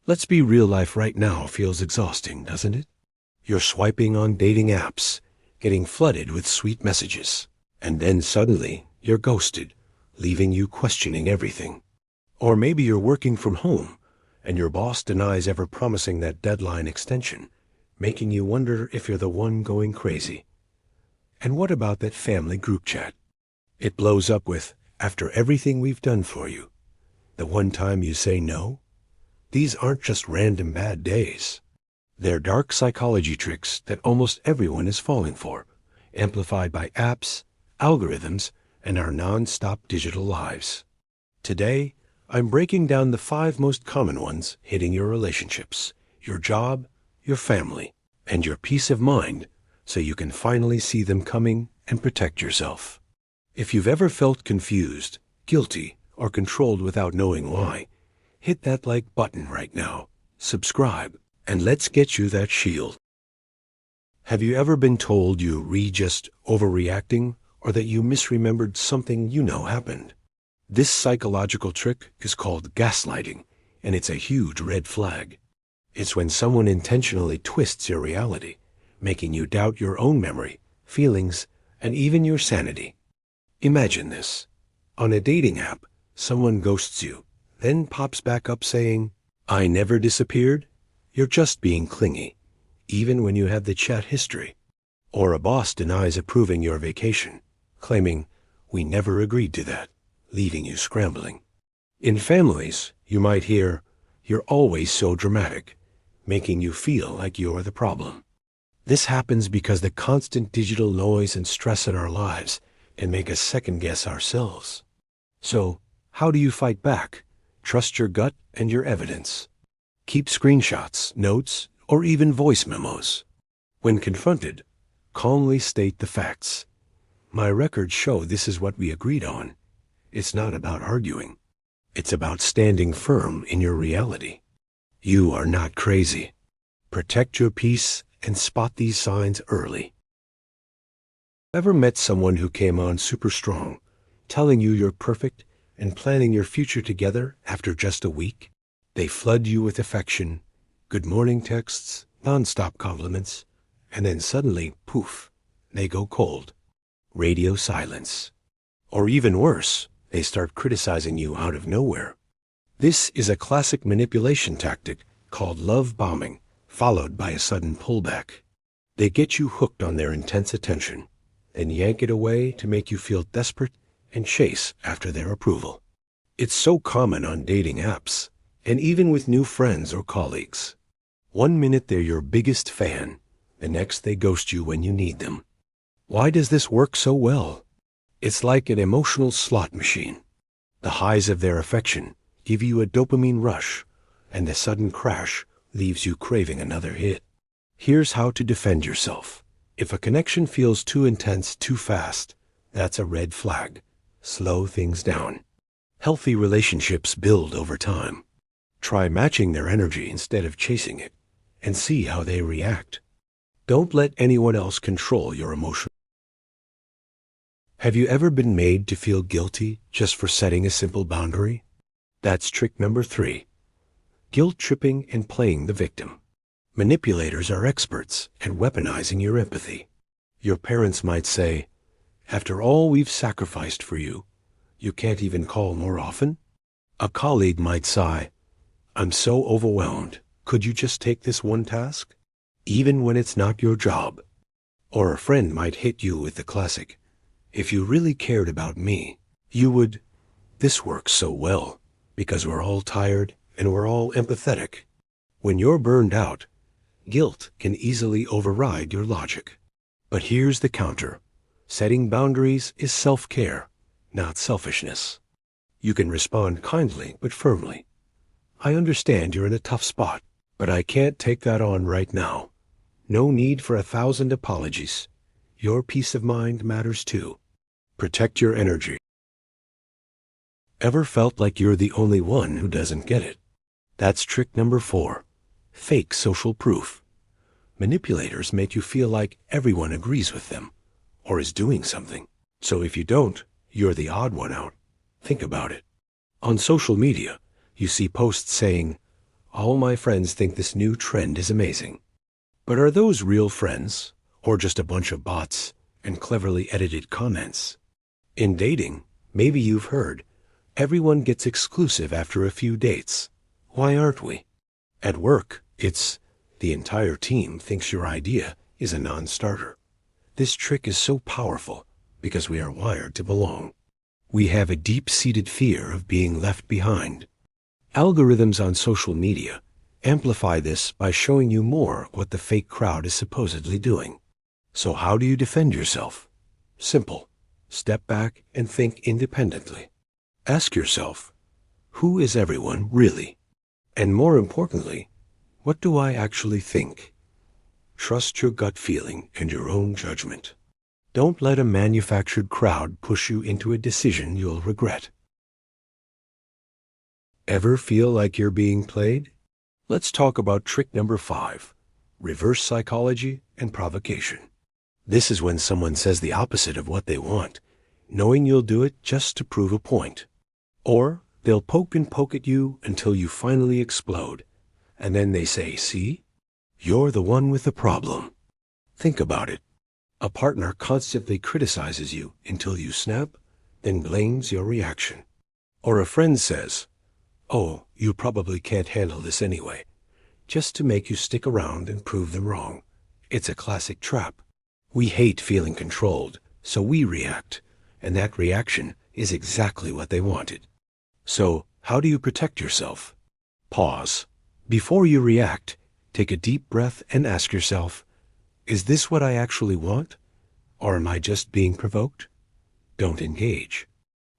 Let's be real, life right now feels exhausting, doesn't it? You're swiping on dating apps, getting flooded with sweet messages, and then suddenly you're ghosted, leaving you questioning everything. Or maybe you're working from home, and your boss denies ever promising that deadline extension, making you wonder if you're the one going crazy. And what about that family group chat? It blows up with, "After everything we've done for you," the one time you say no? These aren't just random bad days. They're dark psychology tricks that almost everyone is falling for, amplified by apps, algorithms, and our non-stop digital lives. Today, I'm breaking down the 5 most common ones hitting your relationships, your job, your family, and your peace of mind, so you can finally see them coming and protect yourself. If you've ever felt confused, guilty, or controlled without knowing why, hit that like button right now, subscribe, and let's get you that shield. Have you ever been told you just overreacting, or that you misremembered something you know happened? This psychological trick is called gaslighting, and it's a huge red flag. It's when someone intentionally twists your reality, making you doubt your own memory, feelings, and even your sanity. Imagine this. On a dating app, someone ghosts you, then pops back up saying, "I never disappeared. You're just being clingy," even when you have the chat history. Or a boss denies approving your vacation, claiming, "We never agreed to that," leaving you scrambling. In families, you might hear, "You're always so dramatic," making you feel like you're the problem. This happens because the constant digital noise and stress in our lives can make us second-guess ourselves. So, how do you fight back? Trust your gut and your evidence. Keep screenshots, notes, or even voice memos. When confronted, calmly state the facts. "My records show this is what we agreed on." It's not about arguing. It's about standing firm in your reality. You are not crazy. Protect your peace and spot these signs early. Ever met someone who came on super strong, telling you you're perfect and planning your future together after just a week? They flood you with affection, good morning texts, non-stop compliments, and then suddenly, poof, they go cold. Radio silence. Or even worse, they start criticizing you out of nowhere. This is a classic manipulation tactic called love bombing, followed by a sudden pullback. They get you hooked on their intense attention, then yank it away to make you feel desperate and chase after their approval. It's so common on dating apps, and even with new friends or colleagues. One minute they're your biggest fan, the next they ghost you when you need them. Why does this work so well? It's like an emotional slot machine. The highs of their affection give you a dopamine rush, and the sudden crash leaves you craving another hit. Here's how to defend yourself. If a connection feels too intense too fast, that's a red flag. Slow things down. Healthy relationships build over time. Try matching their energy instead of chasing it, and see how they react. Don't let anyone else control your emotions. Have you ever been made to feel guilty just for setting a simple boundary? That's trick number 3. Guilt tripping and playing the victim. Manipulators are experts at weaponizing your empathy. Your parents might say, "After all we've sacrificed for you, you can't even call more often?" A colleague might sigh, "I'm so overwhelmed. Could you just take this one task?" Even when it's not your job. Or a friend might hit you with the classic, "If you really cared about me, you would." This works so well because we're all tired and we're all empathetic. When you're burned out, guilt can easily override your logic. But here's the counter. Setting boundaries is self-care, not selfishness. You can respond kindly but firmly. "I understand you're in a tough spot, but I can't take that on right now." No need for 1,000 apologies. Your peace of mind matters too. Protect your energy. Ever felt like you're the only one who doesn't get it? That's trick number 4. Fake social proof. Manipulators make you feel like everyone agrees with them or is doing something. So if you don't, you're the odd one out. Think about it. On social media, you see posts saying, All my friends think this new trend is amazing. But are those real friends, or just a bunch of bots and cleverly edited comments? In dating, maybe you've heard, everyone gets exclusive after a few dates. Why aren't we? At work, it's the entire team thinks your idea is a non-starter. This trick is so powerful because we are wired to belong. We have a deep-seated fear of being left behind. Algorithms on social media amplify this by showing you more what the fake crowd is supposedly doing. So how do you defend yourself? Simple. Step back and think independently. Ask yourself, who is everyone really? And more importantly, what do I actually think? Trust your gut feeling and your own judgment. Don't let a manufactured crowd push you into a decision you'll regret. Ever feel like you're being played? Let's talk about trick number 5, reverse psychology and provocation. This is when someone says the opposite of what they want, knowing you'll do it just to prove a point. Or they'll poke and poke at you until you finally explode. And then they say, see? You're the one with the problem. Think about it. A partner constantly criticizes you until you snap, then blames your reaction. Or a friend says, oh, you probably can't handle this anyway, just to make you stick around and prove them wrong. It's a classic trap. We hate feeling controlled, so we react, and that reaction is exactly what they wanted. So, how do you protect yourself? Pause. Before you react, take a deep breath and ask yourself, is this what I actually want? Or am I just being provoked? Don't engage.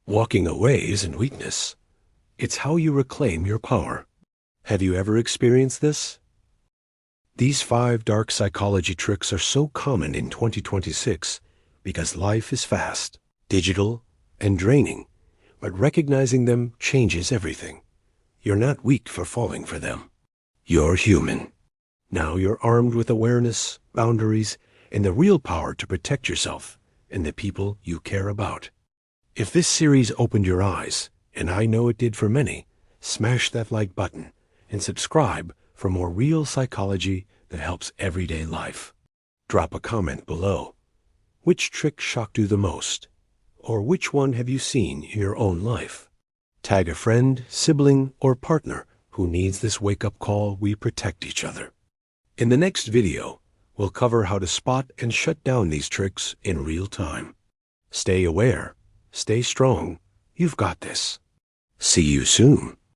Walking away isn't weakness. It's how you reclaim your power. Have you ever experienced this? These 5 dark psychology tricks are so common in 2026 because life is fast, digital, and draining, but recognizing them changes everything. You're not weak for falling for them. You're human. Now you're armed with awareness, boundaries, and the real power to protect yourself and the people you care about. If this series opened your eyes, and I know it did for many, smash that like button and subscribe for more real psychology that helps everyday life. Drop a comment below. Which trick shocked you the most? Or which one have you seen in your own life? Tag a friend, sibling, or partner who needs this wake-up call. We protect each other. In the next video, we'll cover how to spot and shut down these tricks in real time. Stay aware, stay strong, you've got this. See you soon.